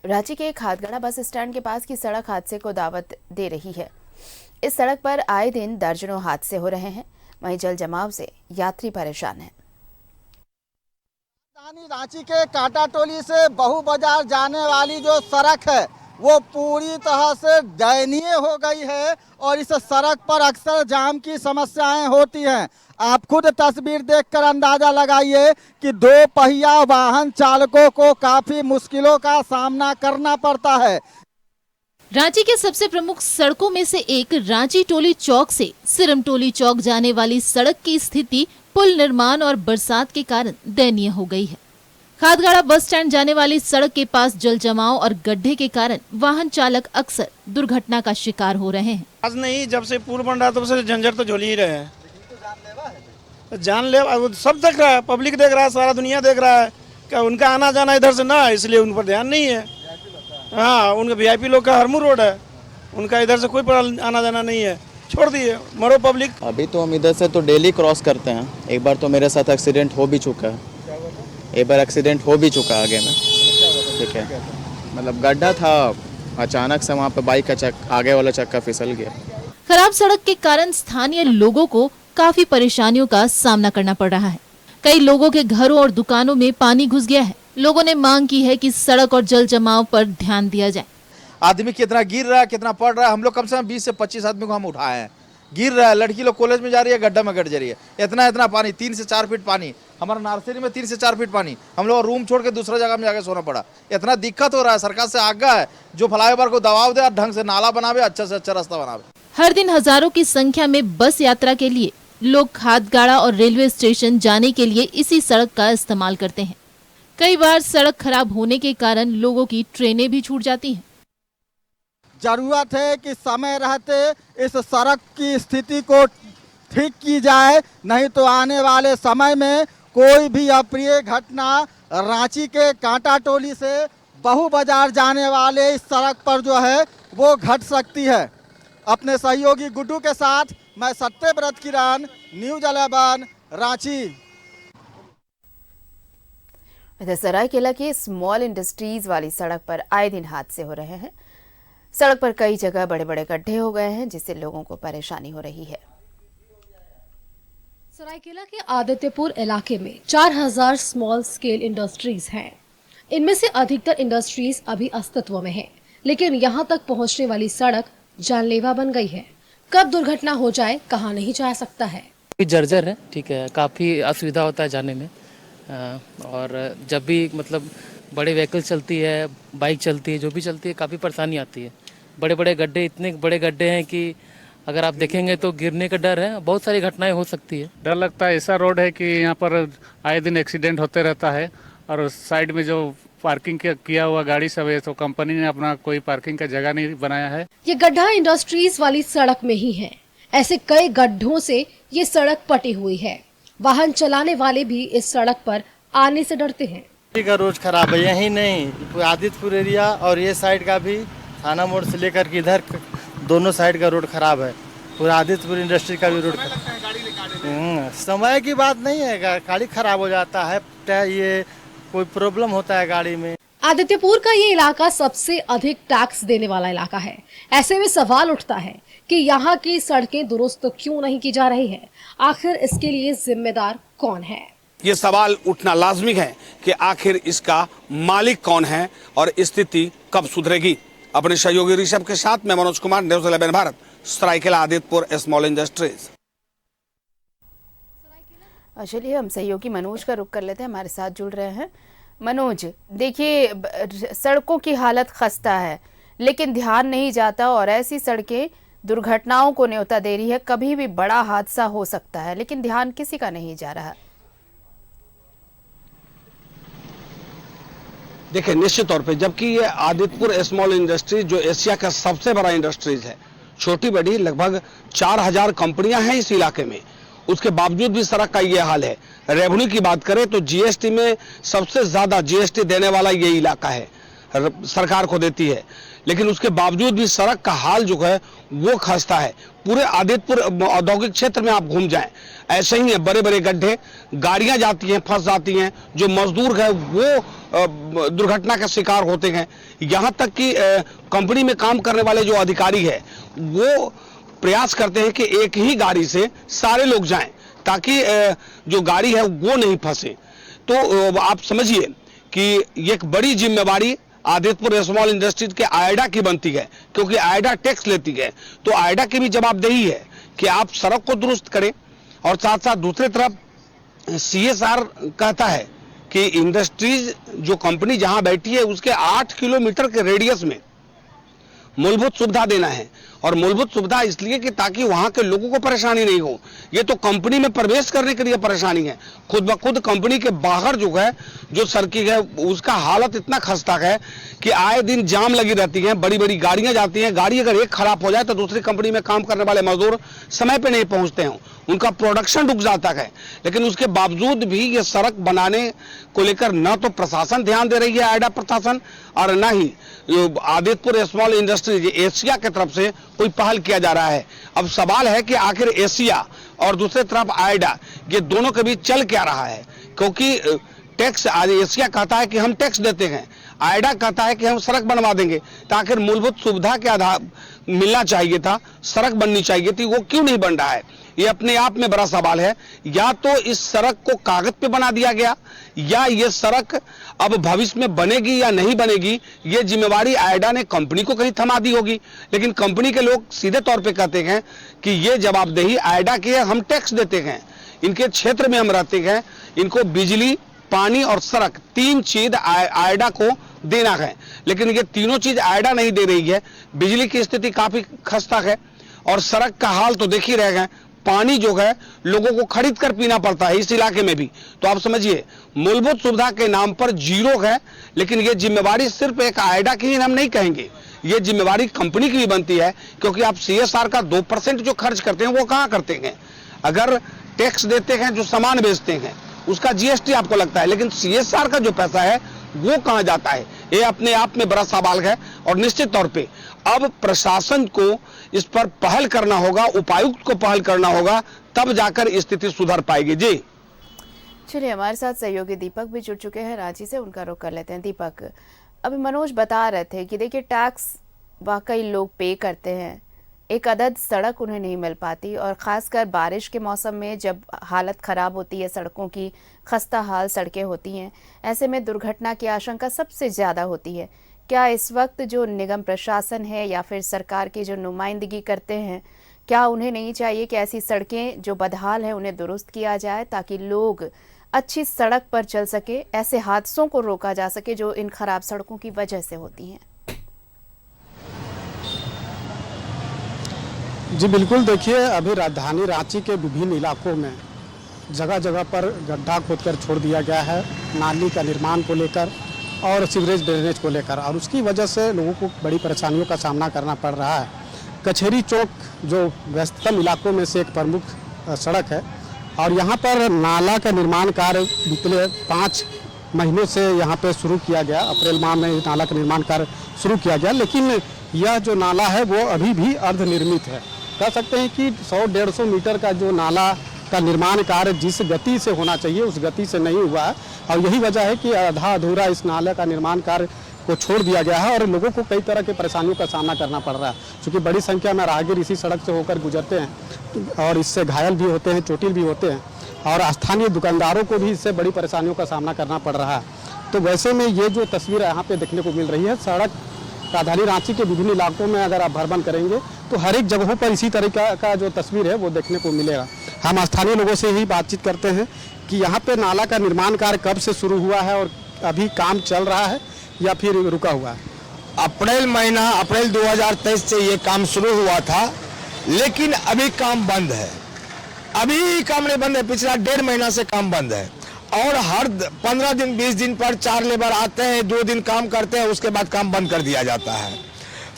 रांची के Khadgarha bus stand के पास की सड़क हादसे को दावत दे रही है। इस सड़क पर आए दिन दर्जनों हादसे हो रहे हैं। वहीं जल जमाव से यात्री परेशान हैं। रांची के कांटा टोली से बहु बाजार जाने वाली जो सड़क है वो पूरी तरह से दयनीय हो गई है और इस सड़क पर अक्सर जाम की समस्याएं होती हैं। आप खुद तस्वीर देखकर अंदाजा लगाइए कि दो पहिया वाहन चालकों को काफी मुश्किलों का सामना करना पड़ता है। रांची के सबसे प्रमुख सड़कों में से एक रांची टोली चौक से सिरम टोली चौक जाने वाली सड़क की स्थिति पुल निर्माण और बरसात के कारण दयनीय हो गई है। खादगड़ा बस स्टैंड जाने वाली सड़क के पास जल जमाव और गड्ढे के कारण वाहन चालक अक्सर दुर्घटना का शिकार हो रहे हैं। आज नहीं, जब से पुल बन रहा तब से झंझट तो झोल ही रहे हैं। जानलेवा सब देख रहा है, पब्लिक देख रहा है, सारा दुनिया देख रहा है कि उनका आना जाना इधर से ना, इसलिए उन पर ध्यान नहीं है। हाँ, उनका वीआईपी लोग का हरमू रोड है, उनका इधर से कोई आना जाना नहीं है, छोड़ दिए मरो पब्लिक। अभी तो हम इधर से तो डेली क्रॉस करते हैं। एक बार तो मेरे साथ एक्सीडेंट हो भी चुका है, एक बार एक्सीडेंट हो भी चुका आगे में। ठीक है, मतलब गड्ढा था, अचानक से वहाँ पे बाइक का आगे वाला चक्का फिसल गया। खराब सड़क के कारण स्थानीय लोगों को काफी परेशानियों का सामना करना पड़ रहा है। कई लोगों के घरों और दुकानों में पानी घुस गया है। लोगों ने मांग की है कि सड़क और जल जमाव पर ध्यान दिया जाए। आदमी कितना गिर रहा है, कितना पड़ रहा है। हम लोग कम से कम 20 से 25 आदमी को हम उठाए हैं। गिर रहा है, लड़की लोग कॉलेज में जा रही है, गड्ढा में गड़ जा रही है। इतना पानी, 3 से 4 फीट पानी। हमारा नर्सरी में 3 से 4 फीट पानी। हम लोग रूम छोड़ के दूसरा जगह में जाकर सोना पड़ा। इतना दिक्कत हो रहा है। सरकार से आग्रह है जो फ्लाईओवर को दबाव दे, ढंग से नाला बनावे, अच्छा से अच्छा रास्ता बनावे। हर दिन हजारों की संख्या में बस यात्रा के लिए लोग खादगाड़ा और रेलवे स्टेशन जाने के लिए इसी सड़क का इस्तेमाल करते हैं। कई बार सड़क खराब होने के कारण लोगों की ट्रेनें भी छूट जाती हैं। जरूरत है कि समय रहते इस सड़क की स्थिति को ठीक की जाए, नहीं तो आने वाले समय में कोई भी अप्रिय घटना रांची के कांटा टोली से बहु बाजार जाने वाले इस सड़क पर जो है वो घट सकती है। अपने सहयोगी गुड्डू के साथ मैं सत्यव्रत किरण, न्यूज 11 रांची। सरायकेला के स्मॉल इंडस्ट्रीज वाली सड़क पर आए दिन हादसे हो रहे हैं। सड़क पर कई जगह बड़े बड़े गड्ढे हो गए हैं, जिससे लोगों को परेशानी हो रही है। सरायकेला के आदित्यपुर इलाके में 4000 स्मॉल स्केल इंडस्ट्रीज हैं। इनमें से अधिकतर इंडस्ट्रीज अभी अस्तित्व में है, लेकिन यहां तक पहुंचने वाली सड़क जानलेवा बन गई है। कब दुर्घटना हो जाए कहा नहीं जा सकता है। जर्जर है, ठीक है, काफ़ी असुविधा होता है जाने में। और जब भी मतलब बड़े व्हीकल चलती है, बाइक चलती है, जो भी चलती है, काफ़ी परेशानी आती है। बड़े बड़े गड्ढे, इतने बड़े गड्ढे हैं कि अगर आप देखेंगे तो गिरने का डर है। बहुत सारी घटनाएं हो सकती है। डर लगता है। ऐसा रोड है कि यहाँ पर आए दिन एक्सीडेंट होते रहता है और साइड में जो पार्किंग किया हुआ गाड़ी सब है, तो कंपनी ने अपना कोई पार्किंग का जगह नहीं बनाया है। ये गड्ढा इंडस्ट्रीज वाली सड़क में ही है। ऐसे कई गड्ढों से ये सड़क पटी हुई है। वाहन चलाने वाले भी इस सड़क पर आने से डरते हैं। का रोड खराब है, यही नहीं आदित्यपुर एरिया और ये साइड का भी थाना मोड़ से लेकर के इधर दोनों साइड का रोड खराब है। पूरा आदित्यपुर इंडस्ट्री का भी रोड समय की बात नहीं है, गाड़ी खराब हो जाता है, ये कोई प्रॉब्लम होता है गाड़ी में। आदित्यपुर का ये इलाका सबसे अधिक टैक्स देने वाला इलाका है। ऐसे में सवाल उठता है कि यहाँ की सड़कें दुरुस्त क्यों नहीं की जा रही है। आखिर इसके लिए जिम्मेदार कौन है? ये सवाल उठना लाजमी है कि आखिर इसका मालिक कौन है और स्थिति कब सुधरेगी। अपने सहयोगी ऋषभ के साथ मैं Manoj Kumar, news 11 Bharat, Saraikela Adityapur small industries. चलिए हम सहयोगी मनोज का रुख कर लेते हैं, हमारे साथ जुड़ रहे हैं। मनोज, देखिए सड़कों की हालत खस्ता है, लेकिन ध्यान नहीं जाता और ऐसी सड़कें दुर्घटनाओं को न्योता दे रही है। कभी भी बड़ा हादसा हो सकता है, लेकिन ध्यान किसी का नहीं जा रहा। देखिए, निश्चित तौर पे जबकि ये आदित्यपुर स्मॉल इंडस्ट्रीज जो एशिया का सबसे बड़ा इंडस्ट्रीज है, छोटी बड़ी लगभग 4000 कंपनियां हैं इस इलाके में, उसके बावजूद भी सड़क का ये हाल है। रेवेन्यू की बात करें तो जीएसटी में सबसे ज्यादा जीएसटी देने वाला ये इलाका है। सरकार को देती है, लेकिन उसके बावजूद भी सड़क का हाल जो है वो खस्ता है। पूरे आदितपुर औद्योगिक क्षेत्र में आप घूम जाएं, ऐसे ही है, बड़े बड़े गड्ढे, गाड़ियां जाती हैं, फंस जाती हैं, जो मजदूर है वो दुर्घटना का शिकार होते हैं। यहाँ तक कि कंपनी में काम करने वाले जो अधिकारी है वो प्रयास करते हैं कि एक ही गाड़ी से सारे लोग जाएं ताकि जो गाड़ी है वो नहीं फंसे। तो आप समझिए कि एक बड़ी जिम्मेवारी आदितपुर स्मॉल इंडस्ट्रीज के आयडा की बनती है, क्योंकि आयडा टैक्स लेती है। तो आयडा की भी जवाबदेही है कि आप सड़क को दुरुस्त करें, और साथ साथ दूसरी तरफ CSR कहता है कि इंडस्ट्रीज जो कंपनी जहां बैठी है उसके 8 किलोमीटर के रेडियस में मूलभूत सुविधा देना है। और मूलभूत सुविधा इसलिए कि ताकि वहां के लोगों को परेशानी नहीं हो। ये तो कंपनी में प्रवेश करने के लिए परेशानी है, खुद ब खुद कंपनी के बाहर जो है जो सड़कें है उसका हालत इतना खस्ता है कि आए दिन जाम लगी रहती है, बड़ी बड़ी गाड़ियां जाती हैं। गाड़ी अगर एक खराब हो जाए तो दूसरी कंपनी में काम करने वाले मजदूर समय पे नहीं पहुंचते हैं, उनका प्रोडक्शन रुक जाता है। लेकिन उसके बावजूद भी ये सड़क बनाने को लेकर न तो प्रशासन ध्यान दे रही है, आयडा प्रशासन, और न ही आदितपुर स्मॉल इंडस्ट्रीज एशिया की तरफ से कोई पहल किया जा रहा है। अब सवाल है कि आखिर एशिया और दूसरी तरफ आयडा ये दोनों के बीच चल क्या रहा है, क्योंकि टैक्स आज एशिया कहता है कि हम टैक्स देते हैं, आयडा कहता है कि हम सड़क बनवा देंगे। तो आखिर मूलभूत सुविधा के आधार मिलना चाहिए था, सड़क बननी चाहिए थी, वो क्यों नहीं बन रहा है? ये अपने आप में बड़ा सवाल है। या तो इस सड़क को कागज पे बना दिया गया, या ये सड़क अब भविष्य में बनेगी या नहीं बनेगी ये जिम्मेवारी आयडा ने कंपनी को कहीं थमा दी होगी। लेकिन कंपनी के लोग सीधे तौर पे कहते हैं कि ये जवाबदेही आयडा की है, हम टैक्स देते हैं, इनके क्षेत्र में हम रहते हैं, इनको बिजली, पानी और सड़क 3 चीज आयडा को देना है। लेकिन ये तीनों चीज आयडा नहीं दे रही है। बिजली की स्थिति काफी खस्ता है और सड़क का हाल तो देख ही रहे हैं। पानी जो है लोगों को खरीद कर पीना पड़ता है इस इलाके में भी। तो आप समझिए मूलभूत सुविधा के नाम पर जीरो है। लेकिन ये जिम्मेवारी सिर्फ एक आयडा की ही हम नहीं कहेंगे, ये जिम्मेवारी कंपनी की भी बनती है, क्योंकि आप CSR का 2% जो खर्च करते हैं वो कहां करते हैं? अगर टैक्स देते हैं जो सामान बेचते हैं उसका GST आपको लगता है, लेकिन CSR का जो पैसा है वो कहां जाता है? ये अपने आप में बड़ा सवाल है। और निश्चित तौर पे अब प्रशासन को इस पर पहल करना होगा, उपायुक्त को पहल करना होगा, तब जाकर स्थिति सुधर पाएगी। जी चलिए, हमारे साथ सहयोगी दीपक भी जुड़ चुके हैं रांची से, उनका रुख कर लेते हैं। दीपक, अभी मनोज बता रहे थे कि देखिए टैक्स वाकई लोग पे करते हैं, एक अदद सड़क उन्हें नहीं मिल पाती, और ख़ासकर बारिश के मौसम में जब हालत ख़राब होती है, सड़कों की खस्ता हाल सड़कें होती हैं, ऐसे में दुर्घटना की आशंका सबसे ज़्यादा होती है। क्या इस वक्त जो निगम प्रशासन है या फिर सरकार की जो नुमाइंदगी करते हैं, क्या उन्हें नहीं चाहिए कि ऐसी सड़कें जो बदहाल हैं उन्हें दुरुस्त किया जाए ताकि लोग अच्छी सड़क पर चल सके, ऐसे हादसों को रोका जा सके जो इन खराब सड़कों की वजह से होती हैं? जी बिल्कुल, देखिए अभी राजधानी रांची के विभिन्न इलाकों में जगह जगह पर गड्ढा खोदकर छोड़ दिया गया है, नाली का निर्माण को लेकर और सीवरेज ड्रेनेज को लेकर, और उसकी वजह से लोगों को बड़ी परेशानियों का सामना करना पड़ रहा है। कचहरी चौक जो व्यस्ततम इलाकों में से एक प्रमुख सड़क है, और यहाँ पर नाला का निर्माण कार्य पिछले 5 महीनों से यहाँ पे शुरू किया गया। अप्रैल माह में नाला का निर्माण कार्य शुरू किया गया, लेकिन यह जो नाला है वो अभी भी अर्धनिर्मित है। कह सकते हैं कि 100-150 मीटर का जो नाला का निर्माण कार्य जिस गति से होना चाहिए उस गति से नहीं हुआ है, और यही वजह है कि आधा अधूरा इस नाले का निर्माण कार्य को छोड़ दिया गया है और लोगों को कई तरह के परेशानियों का सामना करना पड़ रहा है। क्योंकि बड़ी संख्या में राहगीर इसी सड़क से होकर गुजरते हैं और इससे घायल भी होते हैं, चोटिल भी होते हैं, और स्थानीय दुकानदारों को भी इससे बड़ी परेशानियों का सामना करना पड़ रहा है। तो वैसे में ये जो तस्वीर यहाँ पे देखने को मिल रही है, सड़क राजधानी रांची के विभिन्न इलाकों में अगर आप भ्रमण करेंगे तो हर एक जगहों पर इसी तरह का जो तस्वीर है वो देखने को मिलेगा। हम स्थानीय लोगों से ही बातचीत करते हैं कि यहाँ पे नाला का निर्माण कार्य कब से शुरू हुआ है और अभी काम चल रहा है या फिर रुका हुआ है? अप्रैल 2023 से ये काम शुरू हुआ था, लेकिन अभी काम बंद है। अभी काम नहीं बंद है, पिछला 1.5 महीना से काम बंद है, और हर 15 दिन 20 दिन पर 4 लेबर आते हैं, 2 दिन काम करते हैं, उसके बाद काम बंद कर दिया जाता है।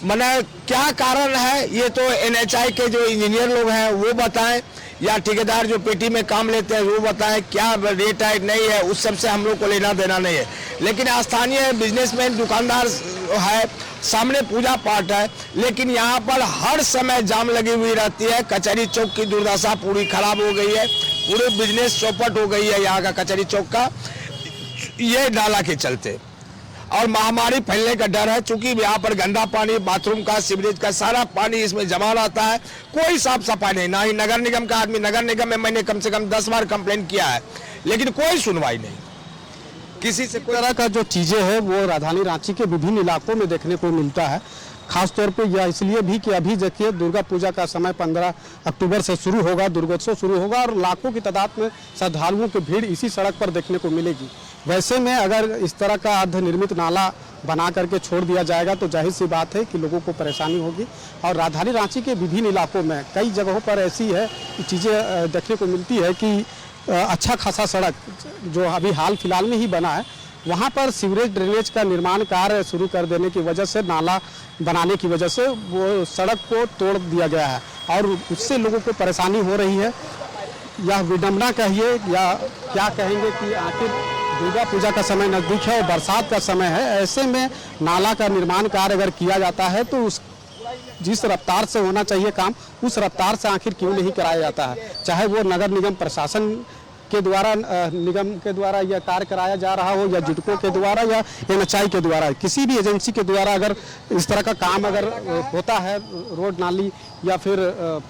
माने क्या कारण है ये तो NHI के जो इंजीनियर लोग हैं वो बताएं, या ठेकेदार जो पेटी में काम लेते हैं वो बताएं क्या रेट है नहीं है, उस सब से हम लोग को लेना देना नहीं है। लेकिन स्थानीय बिजनेसमैन दुकानदार है, सामने पूजा पाठ है, लेकिन यहाँ पर हर समय जाम लगी हुई रहती है। कचहरी चौक की दुर्दशा पूरी खराब हो गई है, पूरे बिजनेस चौपट हो गई है यहाँ का कचहरी चौक का, ये नाला के चलते। और महामारी फैलने का डर है, चूंकि यहाँ पर गंदा पानी, बाथरूम का, सीवरेज का सारा पानी इसमें जमा रहता है। कोई साफ सफाई नहीं, ना ही नगर निगम का आदमी, नगर निगम में मैंने कम से कम 10 बार कंप्लेंट किया है, लेकिन कोई सुनवाई नहीं किसी से। कोई तरह का जो चीज़ें हैं वो राजधानी रांची के विभिन्न इलाकों में देखने को मिलता है। खासतौर पे यह इसलिए भी कि अभी देखिए दुर्गा पूजा का समय 15 अक्टूबर से शुरू होगा, दुर्गोत्सव शुरू होगा और लाखों की तादाद में श्रद्धालुओं की भीड़ इसी सड़क पर देखने को मिलेगी। वैसे में अगर इस तरह का अर्धनिर्मित नाला बना करके छोड़ दिया जाएगा तो जाहिर सी बात है कि लोगों को परेशानी होगी। और राजधानी रांची के विभिन्न इलाकों में कई जगहों पर ऐसी है चीज़ें देखने को मिलती है कि अच्छा खासा सड़क जो अभी हाल फिलहाल में ही बना है, वहाँ पर सीवरेज ड्रेनेज का निर्माण कार्य शुरू कर देने की वजह से, नाला बनाने की वजह से वो सड़क को तोड़ दिया गया है और उससे लोगों को परेशानी हो रही है। यह विडंबना कहिए या क्या कहेंगे कि आखिर दुर्गा पूजा का समय नज़दीक है और बरसात का समय है, ऐसे में नाला का निर्माण कार्य अगर किया जाता है तो उस जिस रफ्तार से होना चाहिए काम, उस रफ्तार से आखिर क्यों नहीं कराया जाता है। चाहे वो नगर निगम प्रशासन के द्वारा, निगम के द्वारा यह कार्य कराया जा रहा हो या जुडको के द्वारा या NHI के द्वारा, किसी भी एजेंसी के द्वारा अगर इस तरह का काम अगर होता है, रोड नाली या फिर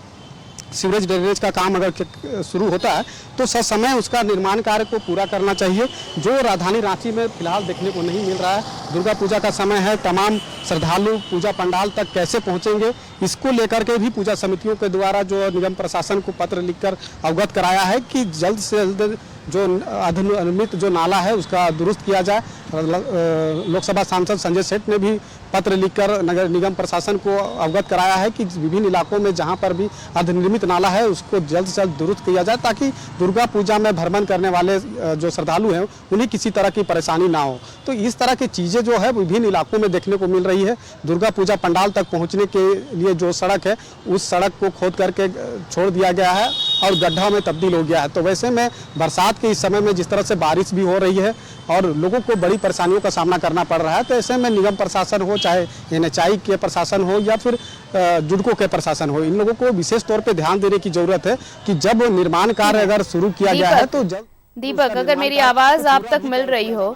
सीवरेज ड्रेनेज का काम अगर शुरू होता है तो ससमय उसका निर्माण कार्य को पूरा करना चाहिए, जो राजधानी रांची में फिलहाल देखने को नहीं मिल रहा है। दुर्गा पूजा का समय है, तमाम श्रद्धालु पूजा पंडाल तक कैसे पहुंचेंगे, इसको लेकर के भी पूजा समितियों के द्वारा जो निगम प्रशासन को पत्र लिखकर अवगत कराया है कि जल्द से जल्द जो अनिर्मित जो नाला है उसका दुरुस्त किया जाए। लोकसभा सांसद संजय सेठ ने भी पत्र लिखकर नगर निगम प्रशासन को अवगत कराया है कि विभिन्न इलाकों में जहां पर भी अर्धनिर्मित नाला है उसको जल्द से जल्द दुरुस्त किया जाए, ताकि दुर्गा पूजा में भ्रमण करने वाले जो श्रद्धालु हैं उन्हें किसी तरह की परेशानी ना हो। तो इस तरह की चीज़ें जो है विभिन्न इलाकों में देखने को मिल रही है। दुर्गा पूजा पंडाल तक पहुँचने के लिए जो सड़क है उस सड़क को खोद करके छोड़ दिया गया है और गड्ढा में तब्दील हो गया है। तो वैसे में बरसात के इस समय में जिस तरह से बारिश भी हो रही है और लोगों को बड़ी परेशानियों का सामना करना पड़ रहा है, तो ऐसे में निगम प्रशासन हो, चाहे NHI के प्रशासन हो या फिर जुडको के प्रशासन हो, इन लोगों को विशेष तौर पे ध्यान देने की जरूरत है कि जब निर्माण कार्य अगर शुरू किया गया है तो जल्द। दीपक, अगर मेरी आवाज आप तक मिल रही हो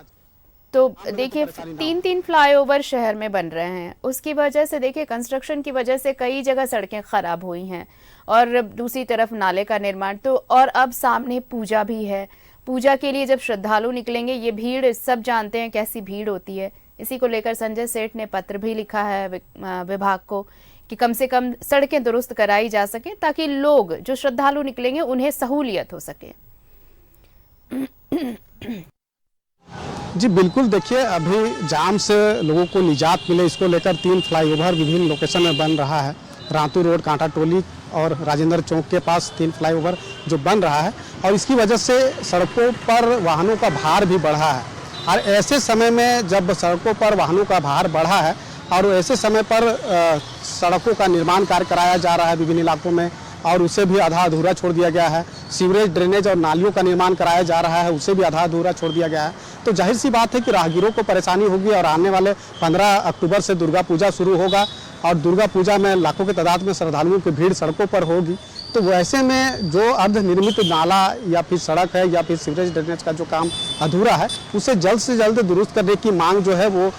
तो देखिए 3 फ्लाईओवर शहर में बन रहे हैं, उसकी वजह से देखिए कंस्ट्रक्शन की वजह से कई जगह सड़कें खराब हुई हैं और दूसरी तरफ नाले का निर्माण, तो और अब सामने पूजा भी है। पूजा के लिए जब श्रद्धालु निकलेंगे, ये भीड़ सब जानते हैं कैसी भीड़ होती है। इसी को लेकर संजय सेठ ने पत्र भी लिखा है विभाग को कि कम से कम सड़कें दुरुस्त कराई जा सके ताकि लोग जो श्रद्धालु निकलेंगे उन्हें सहूलियत हो सके। जी बिल्कुल, देखिए अभी जाम से लोगों को निजात मिले, इसको लेकर 3 फ्लाईओवर विभिन्न लोकेशन में बन रहा है। रातू रोड, कांटा टोली और राजेंद्र चौक के पास 3 फ्लाईओवर जो बन रहा है और इसकी वजह से सड़कों पर वाहनों का भार भी बढ़ा है। और ऐसे समय में जब सड़कों पर वाहनों का भार बढ़ा है और ऐसे समय पर सड़कों का निर्माण कार्य कराया जा रहा है विभिन्न इलाकों में और उसे भी आधा अधूरा छोड़ दिया गया है। सीवरेज ड्रेनेज और नालियों का निर्माण कराया जा रहा है, उसे भी आधा अधूरा छोड़ दिया गया है। तो जाहिर सी बात है कि राहगीरों को परेशानी होगी और आने वाले 15 अक्टूबर से दुर्गा पूजा शुरू होगा और दुर्गा पूजा में लाखों की तादाद में श्रद्धालुओं की भीड़ सड़कों पर होगी। तो वैसे में जो अर्धनिर्मित नाला या फिर सड़क है या फिर सीवरेज ड्रेनेज का जो काम अधूरा है उसे जल्द से जल्द दुरुस्त करने की मांग जो है वो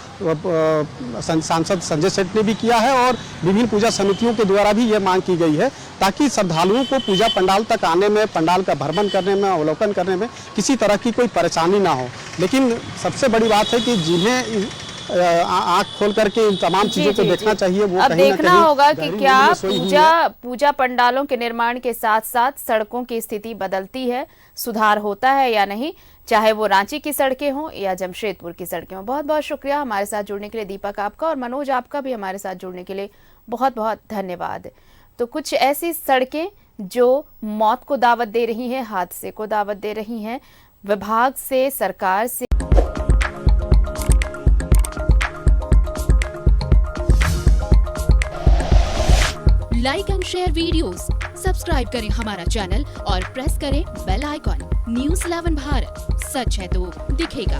सांसद संजय सेठ ने भी किया है और विभिन्न पूजा समितियों के द्वारा भी ये मांग की गई है ताकि श्रद्धालुओं को पूजा पंडाल तक आने में, पंडाल का भ्रमण करने में, अवलोकन करने में किसी तरह की कोई परेशानी ना हो। लेकिन सबसे बड़ी बात है कि जिन्हें आंख खोल करके इन तमाम चीजों को देखना चाहिए, वो अब देखना होगा कि क्या पूजा पंडालों के निर्माण के साथ साथ सड़कों की स्थिति बदलती है, सुधार होता है या नहीं, चाहे वो रांची की सड़कें हों या जमशेदपुर की सड़कें हों। बहुत बहुत शुक्रिया हमारे साथ जुड़ने के लिए दीपक आपका, और मनोज आपका भी हमारे साथ जुड़ने के लिए बहुत बहुत धन्यवाद। तो कुछ ऐसी सड़कें जो मौत को दावत दे रही हैं, हादसे को दावत दे रही हैं, विभाग से, सरकार से। Like and share videos, subscribe करें हमारा चैनल और प्रेस करें बेल आइकॉन। न्यूज़ 11 भारत, सच है तो दिखेगा।